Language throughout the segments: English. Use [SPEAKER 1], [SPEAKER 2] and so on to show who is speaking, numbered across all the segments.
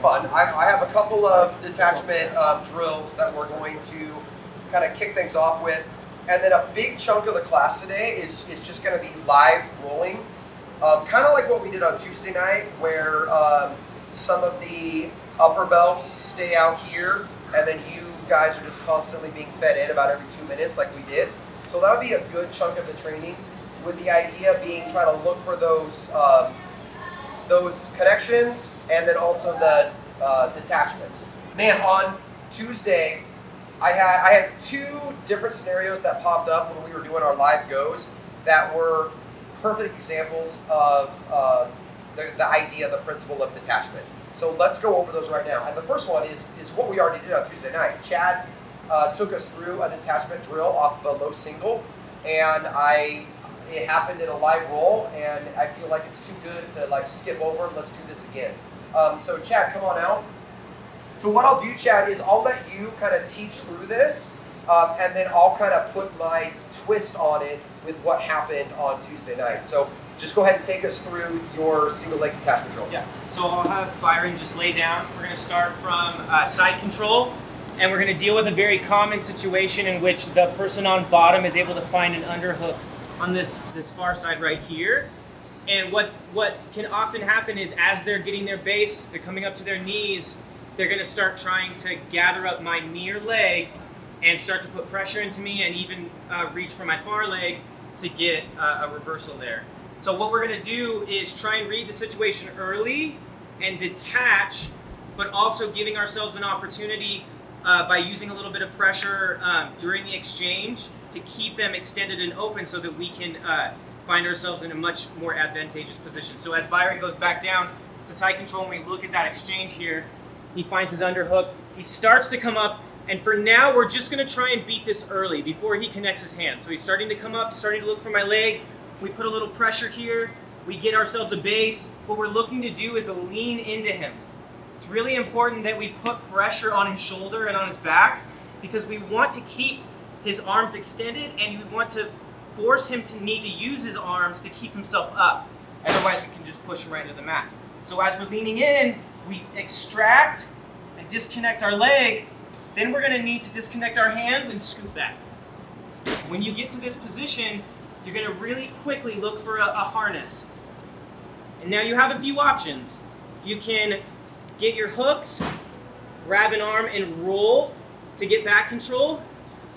[SPEAKER 1] fun. I have a couple of detachment drills that we're going to kind of kick things off with. And then a big chunk of the class today is just going to be live rolling. Kind of like what we did on Tuesday night, where some of the upper belts stay out here, and then you guys are just constantly being fed in about every 2 minutes like we did. So that would be a good chunk of the training, with the idea being try to look for those connections and then also the detachments. Man, on Tuesday, I had two different scenarios that popped up when we were doing our live goes that were perfect examples of the idea, the principle of detachment. So let's go over those right now. And the first one is what we already did on Tuesday night. Chad took us through a detachment drill off of a low single, and it happened in a live roll, and I feel like it's too good to like skip over. Let's do this again. So Chad, come on out. So what I'll do, Chad, is I'll let you kind of teach through this, and then I'll kind of put my twist on it with what happened on Tuesday night. So just go ahead and take us through your single leg detachment drill.
[SPEAKER 2] Yeah, so I'll have Byron just lay down. We're going to start from side control, and we're going to deal with a very common situation in which the person on bottom is able to find an underhook on this far side right here. And what can often happen is as they're getting their base, they're coming up to their knees, they're going to start trying to gather up my near leg and start to put pressure into me and even reach for my far leg to get a reversal there. So what we're going to do is try and read the situation early and detach, but also giving ourselves an opportunity by using a little bit of pressure during the exchange to keep them extended and open so that we can find ourselves in a much more advantageous position. So as Byron goes back down to side control and we look at that exchange here, he finds his underhook, he starts to come up, and for now we're just going to try and beat this early before he connects his hands. So he's starting to come up, starting to look for my leg. We put a little pressure here, we get ourselves a base. What we're looking to do is lean into him. It's really important that we put pressure on his shoulder and on his back because we want to keep his arms extended and we want to force him to need to use his arms to keep himself up. Otherwise we can just push him right into the mat. So as we're leaning in, we extract and disconnect our leg. Then we're going to need to disconnect our hands and scoot back. When you get to this position, you're going to really quickly look for a harness. And now you have a few options. You can get your hooks, grab an arm and roll to get back control.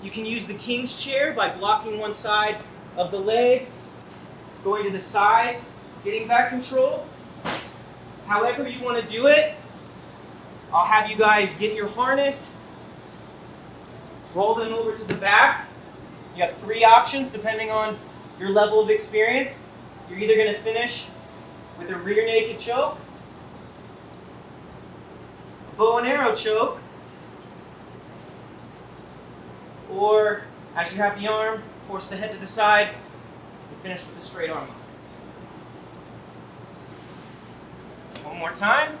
[SPEAKER 2] You can use the king's chair by blocking one side of the leg, going to the side, getting back control. However you want to do it, I'll have you guys get your harness, roll them over to the back. You have three options depending on your level of experience. You're either going to finish with a rear naked choke, a bow and arrow choke, or as you have the arm, force the head to the side and finish with a straight arm lock. One more time.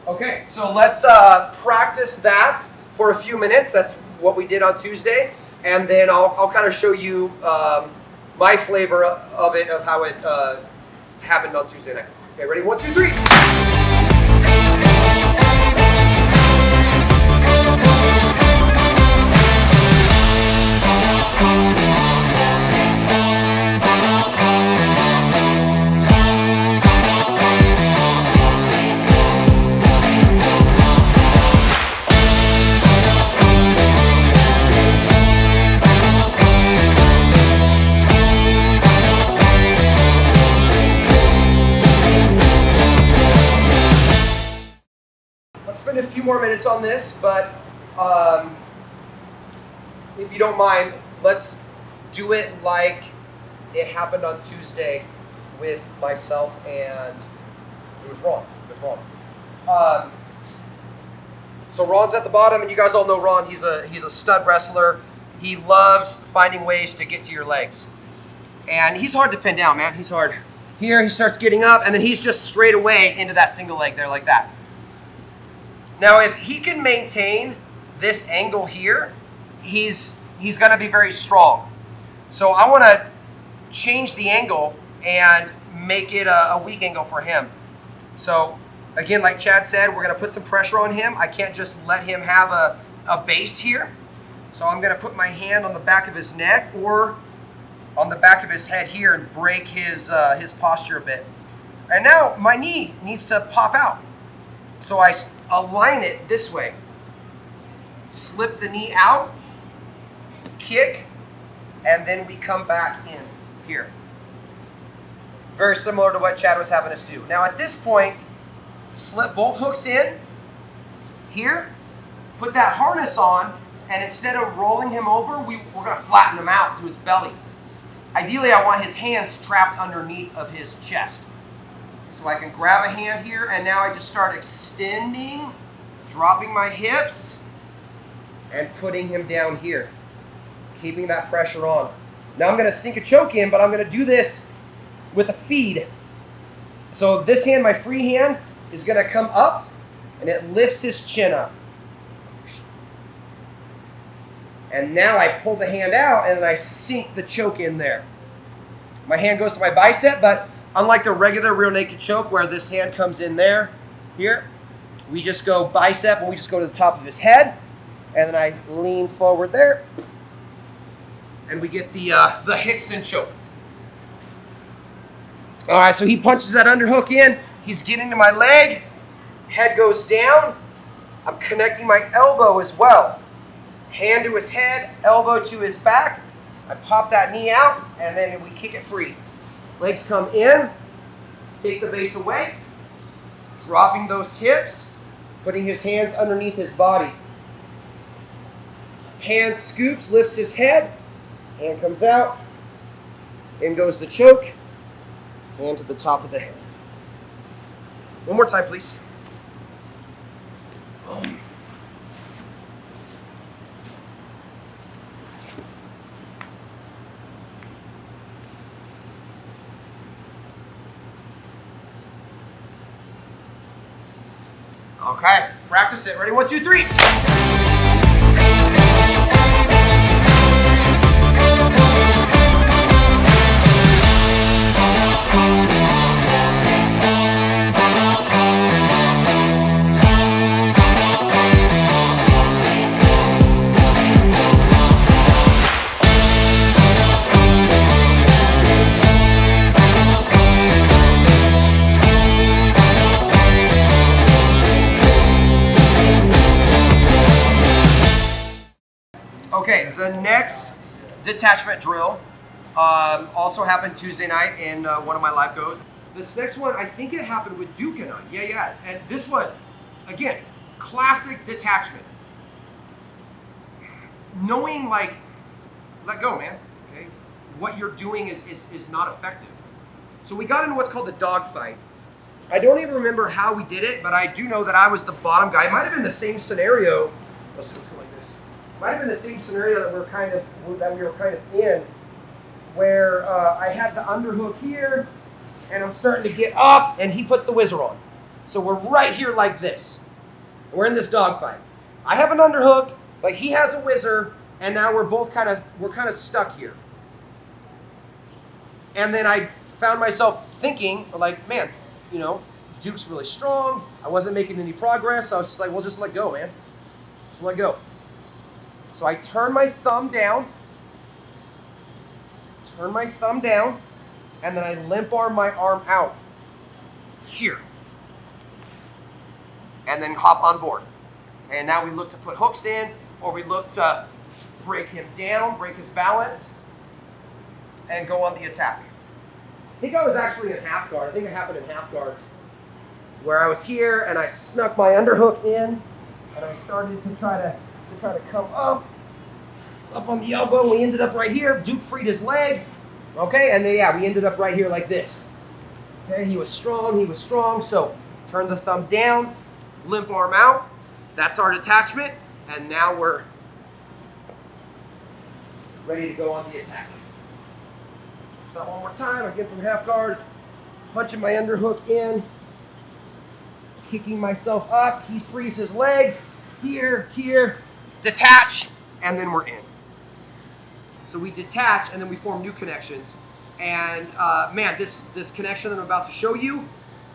[SPEAKER 1] Okay, so let's practice that for a few minutes. That's what we did on Tuesday. And then I'll kind of show you my flavor of it, of how it happened on Tuesday night. Okay, ready? 1, 2, 3. Spend a few more minutes on this, but if you don't mind, let's do it like it happened on Tuesday with myself and it was Ron. So Ron's at the bottom, and you guys all know Ron. He's a stud wrestler. He loves finding ways to get to your legs, and he's hard to pin down, man. He's hard. Here he starts getting up, and then he's just straight away into that single leg there like that. Now, if he can maintain this angle here, he's going to be very strong. So I want to change the angle and make it a weak angle for him. So again, like Chad said, we're going to put some pressure on him. I can't just let him have a base here. So I'm going to put my hand on the back of his neck or on the back of his head here and break his posture a bit. And now my knee needs to pop out. So I align it this way. Slip the knee out, kick, and then we come back in here. Very similar to what Chad was having us do. Now at this point, slip both hooks in here, put that harness on, and instead of rolling him over, we're going to flatten him out to his belly. Ideally, I want his hands trapped underneath of his chest. So I can grab a hand here, and now I just start extending, dropping my hips, and putting him down here, keeping that pressure on. Now I'm going to sink a choke in, but I'm going to do this with a feed. So this hand, my free hand, is going to come up, and it lifts his chin up. And now I pull the hand out, and then I sink the choke in there. My hand goes to my bicep, but unlike the regular rear naked choke where this hand comes in there, here, we just go bicep, and we just go to the top of his head, and then I lean forward there, and we get the Hickson choke. All right, so he punches that underhook in. He's getting to my leg. Head goes down. I'm connecting my elbow as well. Hand to his head, elbow to his back. I pop that knee out, and then we kick it free. Legs come in, take the base away, dropping those hips, putting his hands underneath his body. Hand scoops, lifts his head, hand comes out, in goes the choke, hand to the top of the head. One more time, please. Boom. Okay, practice it. Ready? 1, 2, 3. Okay, the next detachment drill also happened Tuesday night in one of my live goes. This next one, I think it happened with Duke and I. Yeah. And this one, again, classic detachment. Knowing, like, let go, man. Okay, what you're doing is not effective. So we got into what's called the dog fight. I don't even remember how we did it, but I do know that I was the bottom guy. It might have been the same scenario. Let's go like this. Might have been the same scenario that we were kind of in, where I had the underhook here, and I'm starting to get up, and he puts the whizzer on. So we're right here like this. We're in this dogfight. I have an underhook, but he has a whizzer, and now we're kind of stuck here. And then I found myself thinking, like, man, you know, Duke's really strong. I wasn't making any progress. So I was just like, well, just let go, man. Just let go. So I turn my thumb down, and then I limp arm my arm out here. And then hop on board. And now we look to put hooks in, or we look to break him down, break his balance, and go on the attack. I think I was actually in half guard. I think it happened in half guard, where I was here and I snuck my underhook in, and I started to try to come up on the elbow. We ended up right here. Duke freed his leg. Okay, and then we ended up right here like this. Okay, he was strong. So turn the thumb down, limp arm out. That's our detachment, and now we're ready to go on the attack. So one more time, again from half guard, punching my underhook in, kicking myself up. He frees his legs. Here, detach, and then we're in. So we detach, and then we form new connections. And man, this connection that I'm about to show you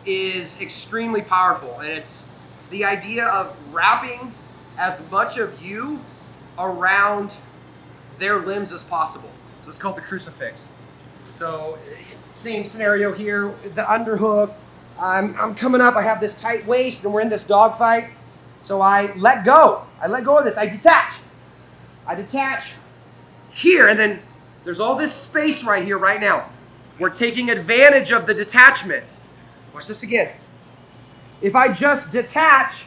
[SPEAKER 1] is extremely powerful. And it's the idea of wrapping as much of you around their limbs as possible. So it's called the crucifix. So same scenario here, the underhook. I'm coming up, I have this tight waist, and we're in this dogfight. So I let go. I let go of this. I detach. Here, and then there's all this space right here, right now. We're taking advantage of the detachment. Watch this again. If I just detach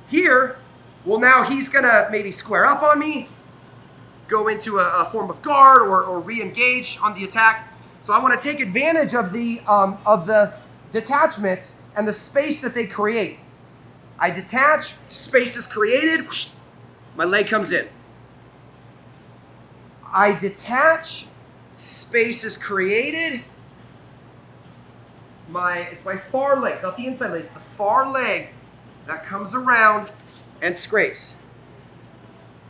[SPEAKER 1] here, well, now he's gonna maybe square up on me, go into a form of guard or re-engage on the attack. So I want to take advantage of the detachments and the space that they create. I detach, space is created, my leg comes in. I detach, space is created. It's my far leg, it's not the inside leg, it's the far leg that comes around and scrapes.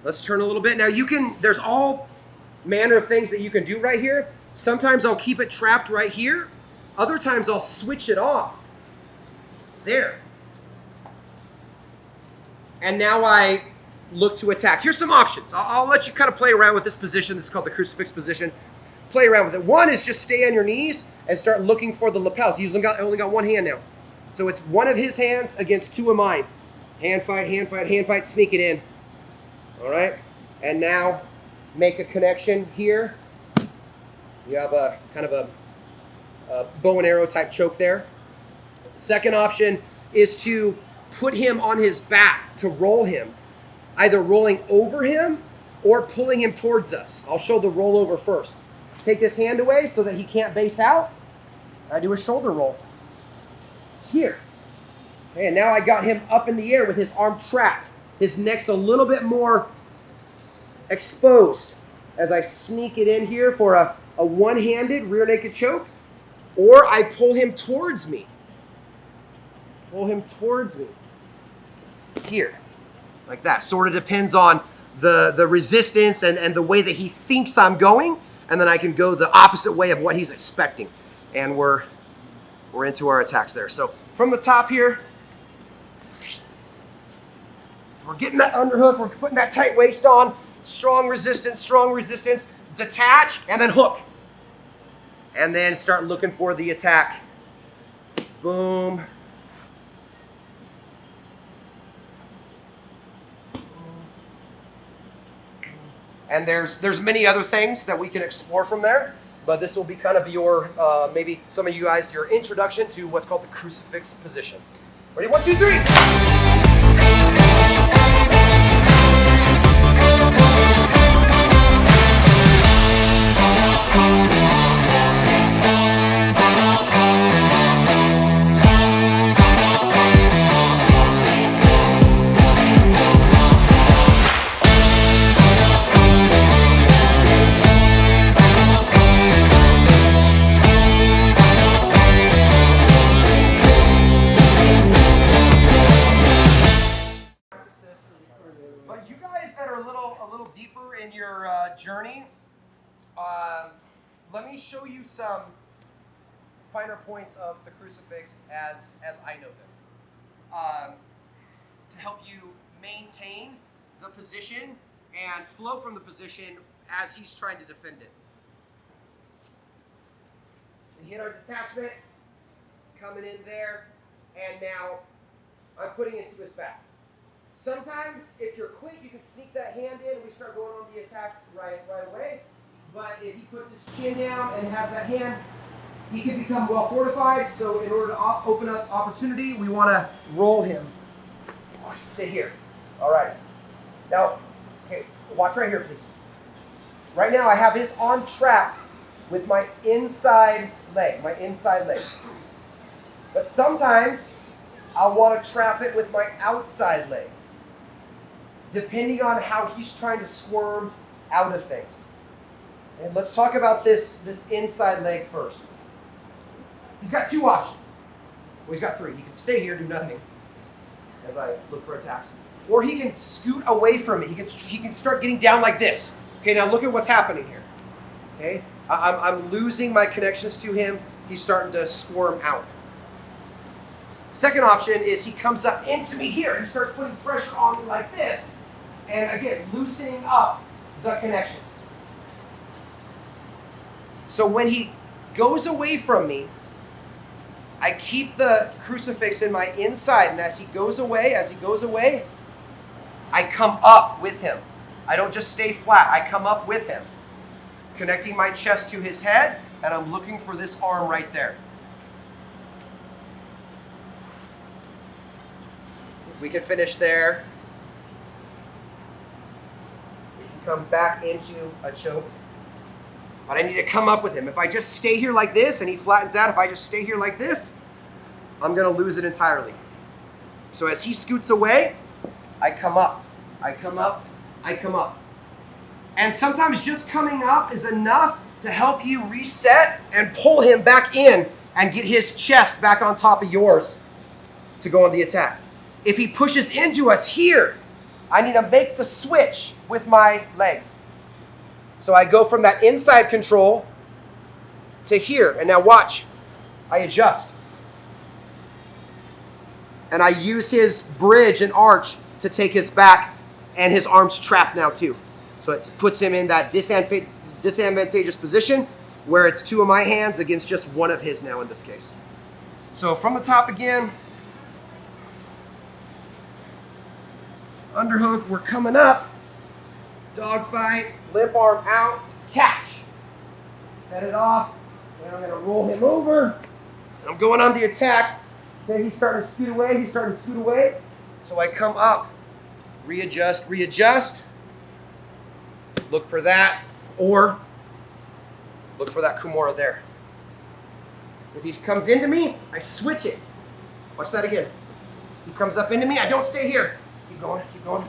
[SPEAKER 1] Let's turn a little bit. Now there's all manner of things that you can do right here. Sometimes I'll keep it trapped right here. Other times I'll switch it off. There. And now I look to attack. Here's some options. I'll let you kind of play around with this position. This is called the crucifix position. Play around with it. One is just stay on your knees and start looking for the lapels. He's only got one hand now. So it's one of his hands against two of mine. Hand fight, sneak it in. All right? And now make a connection here. You have a kind of a bow and arrow type choke there. Second option is to put him on his back, to roll him. Either rolling over him or pulling him towards us. I'll show the rollover first. Take this hand away so that he can't base out. I do a shoulder roll. Here. Okay, and now I got him up in the air with his arm trapped. His neck's a little bit more exposed as I sneak it in here for a one-handed rear naked choke, or I pull him towards me. Here, like that. Sort of depends on the resistance and the way that he thinks I'm going, and then I can go the opposite way of what he's expecting. And we're into our attacks there. So from the top here, we're getting that underhook, we're putting that tight waist on, strong resistance, detach, and then hook. And then start looking for the attack. Boom. And there's many other things that we can explore from there, but this will be kind of your, maybe some of you guys, your introduction to what's called the crucifix position. Ready? 1, 2, 3. But you guys that are a little deeper in your journey, let me show you some finer points of the crucifix as I know them, to help you maintain the position and flow from the position as he's trying to defend it. We hit our detachment, coming in there, and now I'm putting it to his back. Sometimes, if you're quick, you can sneak that hand in and we start going on the attack right away. But if he puts his chin down and has that hand, he can become well fortified. So in order to open up opportunity, we want to roll him to here. All right. Now, okay, watch right here, please. Right now, I have his arm trapped with my inside leg, But sometimes, I'll want to trap it with my outside leg, depending on how he's trying to squirm out of things. And let's talk about this inside leg first. He's got two options. Well, he's got 3. He can stay here, do nothing, as I look for attacks. Or he can scoot away from me. He can start getting down like this. Okay, now look at what's happening here. Okay, I'm losing my connections to him. He's starting to squirm out. Second option is he comes up into me here. He starts putting pressure on me like this. And again, loosening up the connections. So when he goes away from me, I keep the crucifix in my inside. And as he goes away, I come up with him. I don't just stay flat. I come up with him, connecting my chest to his head, and I'm looking for this arm right there. We can finish there. We can come back into a choke. But I need to come up with him. If I just stay here like this and he flattens out, if I just stay here like this, I'm going to lose it entirely. So as he scoots away, I come up. I come up. I come up. And sometimes just coming up is enough to help you reset and pull him back in and get his chest back on top of yours to go on the attack. If he pushes into us here, I need to make the switch with my leg. So I go from that inside control to here. And now watch. I adjust. And I use his bridge and arch to take his back, and his arm's trapped now too. So it puts him in that disadvantageous position where it's 2 of my hands against just 1 of his now in this case. So from the top again, underhook, we're coming up, dog fight, limp arm out, catch. Head it off, and I'm gonna roll him over, and I'm going on the attack. Okay, he's starting to scoot away, So I come up, readjust, look for that, or look for that Kimura there. If he comes into me, I switch it. Watch that again. He comes up into me, I don't stay here. Keep going.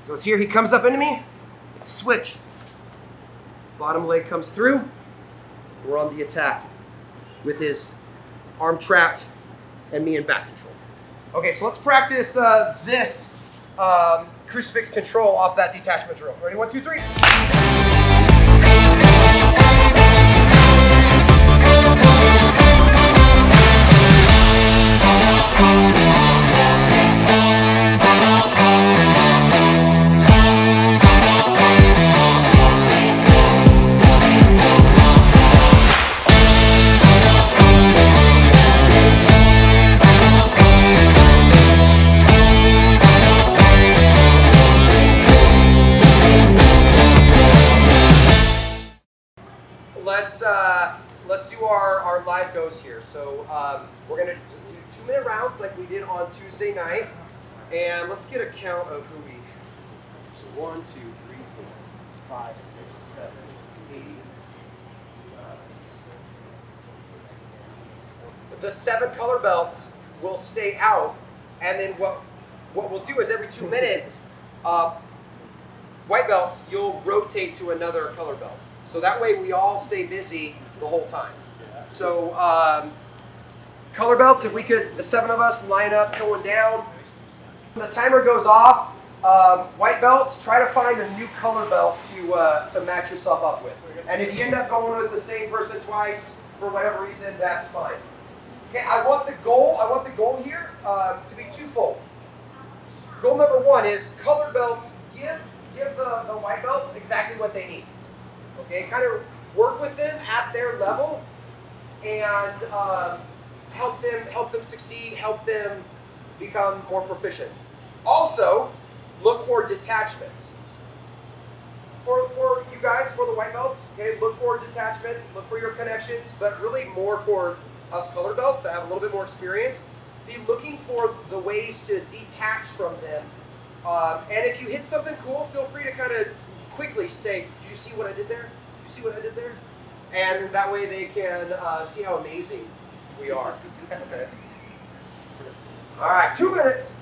[SPEAKER 1] So it's here, he comes up into me, switch. Bottom leg comes through, we're on the attack with his arm trapped and me in back control. Okay, so let's practice this crucifix control off that detachment drill. Ready? 1, 2, 3. Let's do our live goes here. So we're gonna do 2-minute rounds like we did on Tuesday night, and let's get a count of who we. So 1, 2, 3, 4, 5, 6, 7, 8. The 7 color belts will stay out, and then what we'll do is every 2 minutes, white belts, you'll rotate to another color belt. So that way we all stay busy the whole time. So color belts, if we could, the 7 of us line up going down. When the timer goes off, white belts, try to find a new color belt to match yourself up with. And if you end up going with the same person twice for whatever reason, that's fine. Okay, I want the goal here to be twofold. Goal number 1 is color belts give the white belts exactly what they need. Okay, kind of work with them at their level and help them succeed, help them become more proficient. Also, look for detachments. For you guys, for the white belts, okay, look for detachments, look for your connections, but really more for us color belts that have a little bit more experience. Be looking for the ways to detach from them. And if you hit something cool, feel free to kind of quickly say, "Did you see what I did there? Did you see what I did there?" And that way they can see how amazing we are. Okay. All right, 2 minutes.